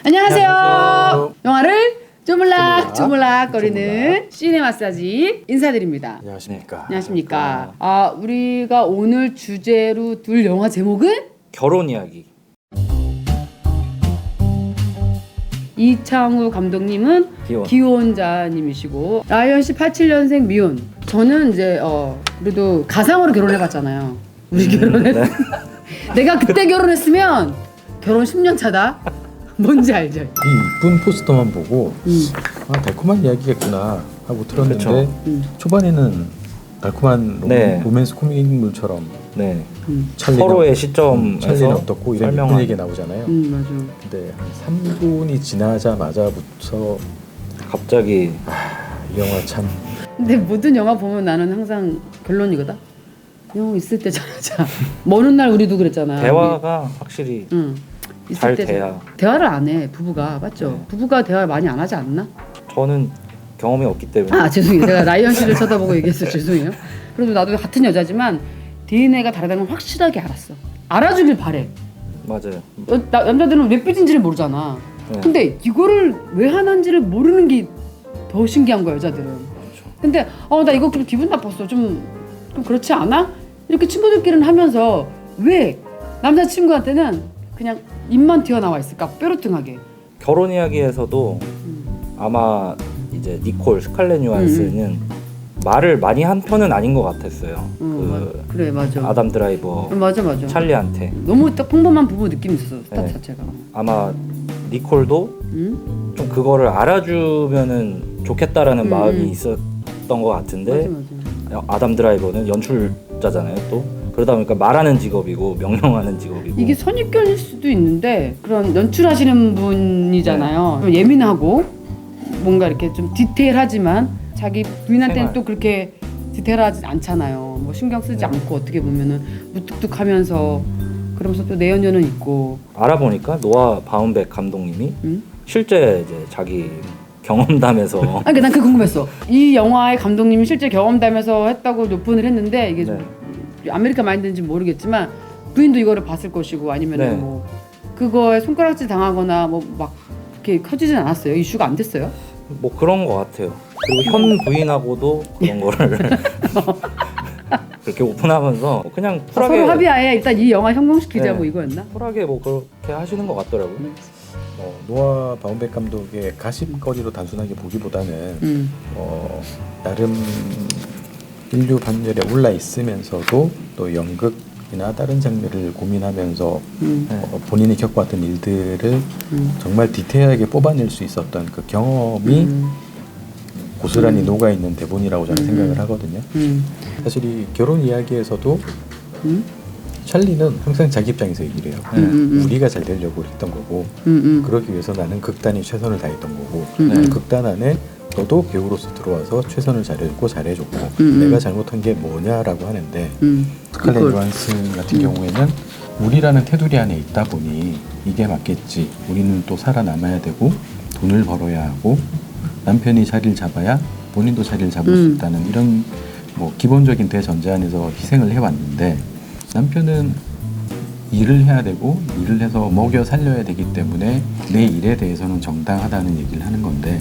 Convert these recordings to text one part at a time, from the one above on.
안녕하세요. 안녕하세요. 영화를 쪼물락거리는 시네 마사지 인사드립니다. 안녕하십니까. 안녕하십니까. 우리가 오늘 주제로 둘 영화 제목은 결혼 이야기. 이창우 감독님은 기혼자님이시고 라이언 씨 87년생 미혼. 저는 이제 그래도 가상으로 결혼해봤잖아요. 우리 결혼했. 네. 내가 그때 결혼했으면 결혼 10년 차다. 뭔지 알죠? 이 이쁜 포스터만 보고 달콤한 이야기겠구나 하고 틀었는데 그쵸. 초반에는 달콤한 네. 로맨스 코미디물처럼 네. 찰리는, 서로의 시점에서 찰리는 어떻고 이런 설명한- 예쁜 얘기 나오잖아요. 맞아. 근데 한 3분이 지나자마자부터 갑자기 이 영화 참 근데 모든 영화 보면 나는 항상 결론이거든. 형 있을 때 잘하자. 먼 훗날 우리도 그랬잖아. 대화가 확실히 응. 있을 잘 때 돼야. 대화를 안 해. 부부가 맞죠? 네. 부부가 대화를 많이 안 하지 않나? 저는 경험이 없기 때문에. 죄송해요. 제가 라이언 씨를 쳐다보고 얘기했어요. 죄송해요. 그래도 나도 같은 여자지만 DNA가 다르다는 걸 확실하게 알았어. 알아주길 바래. 맞아요. 남자들은 왜 삐진지를 모르잖아. 네. 근데 이거를 왜 하는지를 모르는 게 더 신기한 거야 여자들은. 근데 나 이거 좀 기분 나빴어. 좀 그렇지 않아? 이렇게 친구들끼리는 하면서 왜 남자친구한테는 그냥 입만 튀어나와 있을까? 뾰루퉁하게. 결혼 이야기에서도 아마 이제 니콜 스칼렛 요한슨은 말을 많이 한 편은 아닌 것 같았어요. 그래 맞아. 아담 드라이버 맞아. 찰리한테. 너무 딱 평범한 부부 느낌이 있어. 스타트 네. 자체가. 아마 니콜도 좀 그거를 알아주면은 좋겠다라는 마음이 있었던 것 같은데 맞아. 아담 드라이버는 연출자잖아요 또. 그러다 보니까 말하는 직업이고 명령하는 직업이고. 이게 선입견일 수도 있는데 그런 연출하시는 분이잖아요. 좀 예민하고 뭔가 이렇게 좀 디테일하지만 자기 부인한테는 생활. 또 그렇게 디테일하지 않잖아요. 뭐 신경 쓰지 않고 어떻게 보면은 무뚝뚝하면서 그러면서 또 내연녀는 있고. 알아보니까 노아 바운백 감독님이 실제 이제 자기 경험담에서 그러니까 난 그게 궁금했어. 이 영화의 감독님이 실제 경험담에서 했다고 오픈을 했는데 이게 좀 아메리카 마인드인지 모르겠지만 부인도 이거를 봤을 것이고 아니면 네. 뭐 그거에 손가락질 당하거나 뭐 막 이렇게 커지진 않았어요. 이슈가 안 됐어요. 뭐 그런 것 같아요. 그리고 현 부인하고도 그런 거를 그렇게 오픈하면서 그냥 쿨하게 서로 합의하에 일단 이 영화 성공시키자고 네. 이거였나? 쿨하게 뭐 그렇게 하시는 것 같더라고요. 노아 바운백 감독의 가십거리로 단순하게 보기보다는 나름 인류 반열에 올라 있으면서도 또 연극이나 다른 장르를 고민하면서 본인이 겪어왔던 일들을 정말 디테일하게 뽑아낼 수 있었던 그 경험이 고스란히 녹아있는 대본이라고 저는 생각을 하거든요. 사실 이 결혼 이야기에서도 찰리는 항상 자기 입장에서 얘기를 해요. 우리가 잘 되려고 했던 거고 그러기 위해서 나는 극단히 최선을 다했던 거고 그 극단 안에 너도 배우로서 들어와서 최선을 다했고 잘해줬고 내가 잘못한 게 뭐냐라고 하는데 스칼렛 요한슨 같은 경우에는 우리라는 테두리 안에 있다 보니 이게 맞겠지. 우리는 또 살아남아야 되고 돈을 벌어야 하고 남편이 자리를 잡아야 본인도 자리를 잡을 수 있다는 이런 뭐 기본적인 대전제 안에서 희생을 해왔는데 남편은 일을 해야 되고 일을 해서 먹여 살려야 되기 때문에 내 일에 대해서는 정당하다는 얘기를 하는 건데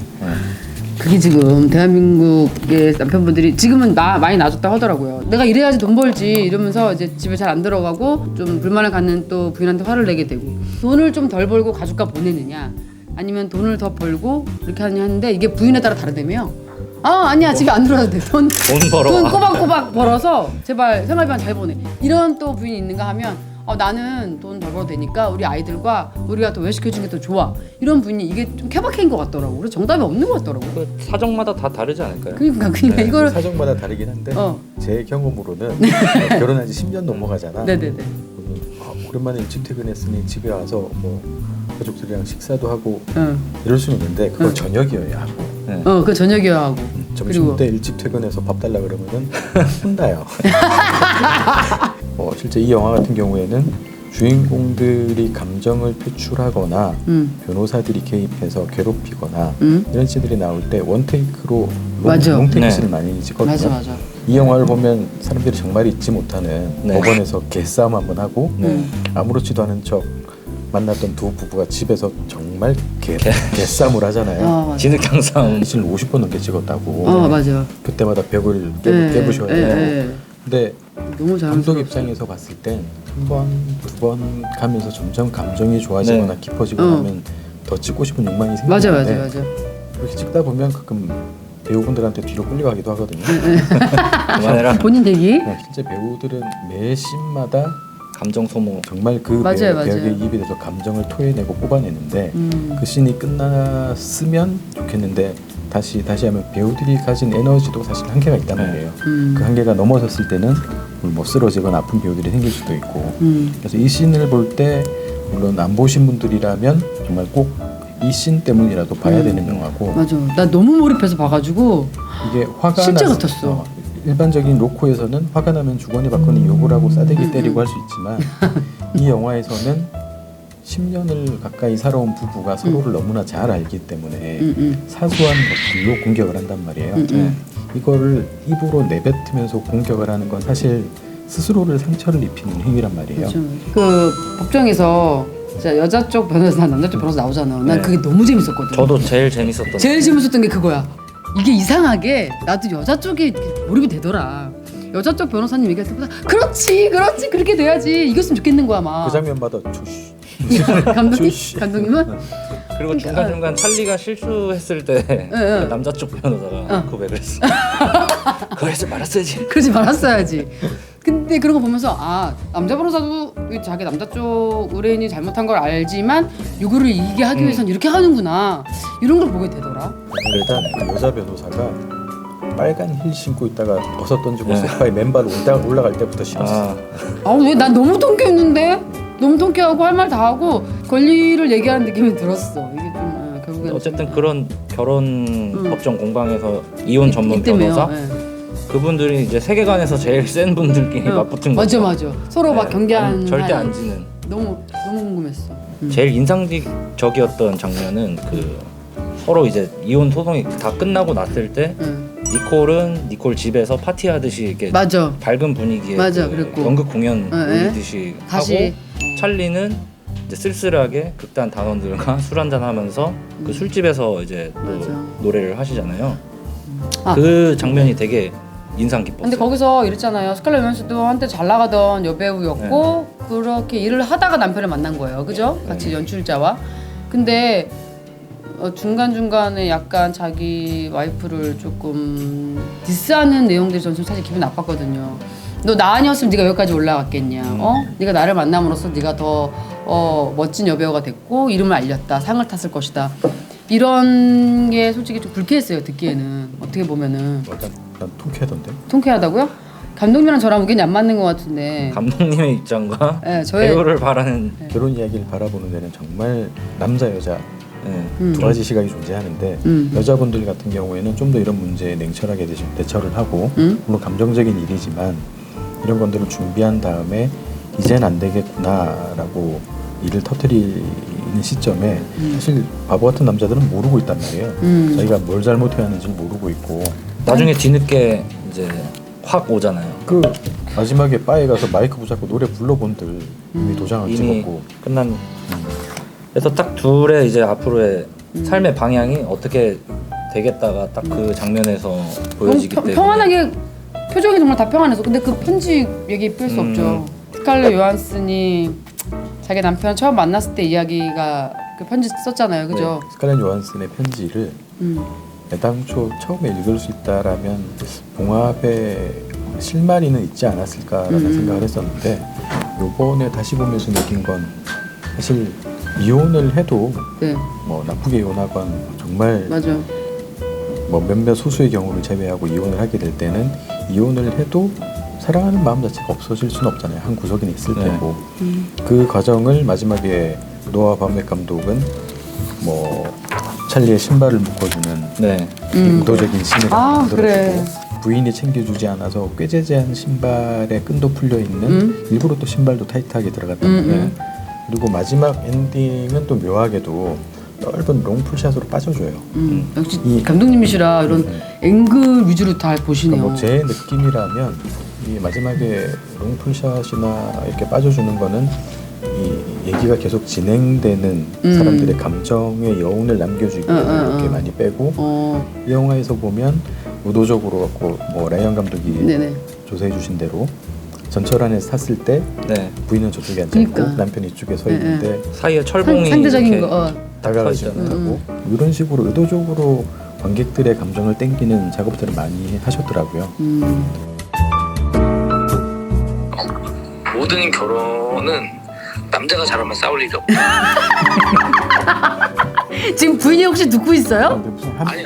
그게 지금 대한민국의 남편분들이 지금은 많이 나아졌다고 하더라고요. 내가 이래야지 돈 벌지 이러면서 이제 집에 잘 안 들어가고 좀 불만을 갖는 또 부인한테 화를 내게 되고 돈을 좀 덜 벌고 가족과 보내느냐 아니면 돈을 더 벌고 이렇게 하는데 이게 부인에 따라 다르다며요. 아니야 집에 안 들어와도 돼. 돈 벌어. 돈 꼬박꼬박 벌어서 제발 생활비만 잘 보내. 이런 또 부인이 있는가 하면 나는 돈 덜 벌어도 되니까 우리 아이들과 우리가 더 외식해주는 게 더 좋아. 이런 분이 이게 좀 케바케인 것 같더라고. 그래서 정답이 없는 것 같더라고. 그 사정마다 다 다르지 않을까요? 그러니까 이걸 사정마다 다르긴 한데 제 경험으로는 결혼한 지 10년 넘어가잖아. 네네네. 오랜만에 일찍 퇴근했으니 집에 와서 뭐 가족들이랑 식사도 하고 이럴 수는 있는데 그걸 저녁이어야 하고 그 저녁이어야 하고 점심 때 일찍 퇴근해서 밥 달라 그러면은 혼나요. 실제 이 영화 같은 경우에는 주인공들이 감정을 표출하거나 변호사들이 개입해서 괴롭히거나 이런 씬들이 나올 때 원테이크로 롱테이크를 많이 찍거든요. 맞아. 이 영화를 보면 사람들이 정말 잊지 못하는 법원에서 개싸움 한번 하고 아무렇지도 않은 척 만났던 두 부부가 집에서 정말 개싸움을 하잖아요. 맞아. 진흙탕 싸움. 씬을 50번 넘게 찍었다고. 맞아. 그때마다 벽을 깨부셔야 돼요. 근데 너무 잘. 감독 입장에서 봤을 땐 한 번, 두 번 가면서 점점 감정이 좋아지거나 네. 깊어지거나 하면 더 찍고 싶은 욕망이 생기는데 맞아. 이렇게 찍다 보면 가끔 배우분들한테 뒤로 끌려가기도 하거든요. 그만해라. 본인 대기. 실제 배우들은 매 씬마다 감정 소모. 정말 그 맞아요. 배우의 입에 대해서 감정을 토해내고 뽑아내는데 그 씬이 끝났으면 좋겠는데 다시 하면 배우들이 가진 에너지도 사실 한계가 있단 말이에요. 그 한계가 넘어섰을 때는 뭐 쓰러지거나 아픈 배우들이 생길 수도 있고 그래서 이 씬을 볼 때 물론 안 보신 분들이라면 정말 꼭 이 씬 때문이라도 봐야 되는 영화고 맞아. 나 너무 몰입해서 봐가지고 이게 화가 실제 나서- 같았어. 일반적인 로코에서는 화가 나면 주거니 받거니 욕을 하고 싸대기 때리고 할 수 있지만 이 영화에서는 10년을 가까이 살아온 부부가 서로를 너무나 잘 알기 때문에 사소한 것들로 공격을 한단 말이에요. 이거를 입으로 내뱉으면서 공격을 하는 건 사실 스스로를 상처를 입히는 행위란 말이에요. 맞아. 그 법정에서 진짜 여자 쪽 변호사, 남자 쪽 변호사 나오잖아. 난 네. 그게 너무 재밌었거든. 저도 제일 재밌었던. 제일 재밌었던 게 그거야. 이게 이상하게 나도 여자 쪽에 몰입이 되더라. 여자 쪽 변호사님 얘기할 때보다 그렇지 그렇게 돼야지 이겼으면 좋겠는 거야 막. 그 장면마다 조시 감독님? 조시. 감독님은? 그리고 중간중간 찰리가 실수했을 때 그 남자 쪽 변호사가 고백을 했어. 그거 해서 말았어야지. 그러지 말았어야지. 근데 그런 거 보면서 남자 변호사도 자기 남자 쪽 의뢰인이 잘못한 걸 알지만 요구를 이기게 하기 위해선 이렇게 하는구나 이런 걸 보게 되더라. 일단 그 여자 변호사가 빨간 힐 신고 있다가 벗어 던지고 네. 소파에 맨발 올라갈 때부터 싫었어. 왜 난 너무 통쾌했는데 너무 통쾌하고 할 말 다 하고 권리를 얘기하는 느낌이 들었어. 이게 좀 결국에는 어쨌든 그런 결혼 법정 공방에서 이혼 전문 변호사 그분들이 이제 세계관에서 제일 센 분들끼리 맞붙은 거죠. 맞아. 서로 막 경계하는 절대 사이. 안 지는. 너무 궁금했어. 제일 인상적이었던 장면은 그 서로 이제 이혼 소송이 다 끝나고 났을 때 니콜은 니콜 집에서 파티하듯이 이렇게 맞아. 밝은 분위기에 맞아, 그 그랬고. 연극 공연 올리듯이 다시. 하고 찰리는 이제 쓸쓸하게 극단 단원들과 술 한잔 하면서 그 술집에서 이제 또 맞아. 노래를 하시잖아요. 아. 그 장면이 되게 인상 깊었어요. 근데 거기서 이랬잖아요. 스칼렛 요한슨도 한때 잘 나가던 여배우였고 그렇게 일을 하다가 남편을 만난 거예요. 그죠? 같이 연출자와. 근데 중간중간에 약간 자기 와이프를 조금 디스하는 내용들이 저는 사실 기분 나빴거든요. 너 나 아니었으면 네가 여기까지 올라갔겠냐. 네가 나를 만남으로써 네가 더 멋진 여배우가 됐고 이름을 알렸다. 상을 탔을 것이다. 이런 게 솔직히 좀 불쾌했어요. 듣기에는. 어떻게 보면은. 난 통쾌하던데. 통쾌하다고요? 감독님이랑 저랑 의견이 안 맞는 것 같은데. 감독님의 입장과 네, 저의 배우를 바라는 결혼 이야기를 바라보는 데는 정말 남자 여자 네. 두 가지 시각이 존재하는데 여자분들 같은 경우에는 좀 더 이런 문제에 냉철하게 대처를 하고 물론 감정적인 일이지만 이런 것들을 준비한 다음에 이젠 안 되겠구나라고 일을 터뜨리는 시점에 사실 바보 같은 남자들은 모르고 있단 말이에요. 자기가 뭘 잘못해야 하는지 모르고 있고 나중에 뒤늦게 이제 확 오잖아요. 그 마지막에 바에 가서 마이크 붙잡고 노래 불러본들 이미 도장을 이미 찍었고 끝난. 그래서 딱 둘의 이제 앞으로의 삶의 방향이 어떻게 되겠다가 딱 그 장면에서 보여지기 때문에 평안하게 표정이 정말 다 평안해서. 근데 그 편지 얘기 뺄 수 없죠. 스칼렛 요한슨이 자기 남편 처음 만났을 때 이야기가 그 편지 썼잖아요. 그죠? 네, 스칼렛 요한슨의 편지를 애당초 처음에 읽을 수 있다라면 봉합에 실마리는 있지 않았을까라는 생각을 했었는데 요번에 다시 보면서 느낀 건 사실 이혼을 해도 네. 뭐 나쁘게 이혼하건 정말 맞아. 뭐 몇몇 소수의 경우를 제외하고 이혼을 하게 될 때는 이혼을 해도 사랑하는 마음 자체가 없어질 수는 없잖아요. 한 구석에는 있을 네. 테고 그 과정을 마지막에 노아 바움백 감독은 뭐 찰리의 신발을 묶어주는 네. 의도적인 씬을 만들어주고 그래. 부인이 챙겨주지 않아서 꾀재재한 신발에 끈도 풀려 있는 일부러 또 신발도 타이트하게 들어갔단 말이에요. 그리고 마지막 엔딩은 또 묘하게도 넓은 롱풀샷으로 빠져줘요. 역시 감독님이시라 이런 앵글 위주로 다 보시네요. 뭐 제 느낌이라면 이 마지막에 롱풀샷이나 이렇게 빠져주는 거는 이 얘기가 계속 진행되는 사람들의 감정의 여운을 남겨주기 위해 이렇게 많이 빼고 이 영화에서 보면 의도적으로 갖고 뭐 라이언 감독이 네네. 조사해 주신 대로 전철 안에 탔을 때 네. 부인은 저쪽에 앉아 있고 그러니까. 남편이 이쪽에 서 있는데 사이에 철봉이 상대적인 이렇게 거. 다가가지 못하고 이런 식으로 의도적으로 관객들의 감정을 땡기는 작업들을 많이 하셨더라고요. 모든 결혼은 남자가 잘하면 싸울 일이 없고 지금 부인이 혹시 듣고 있어요? 근데 무슨 아니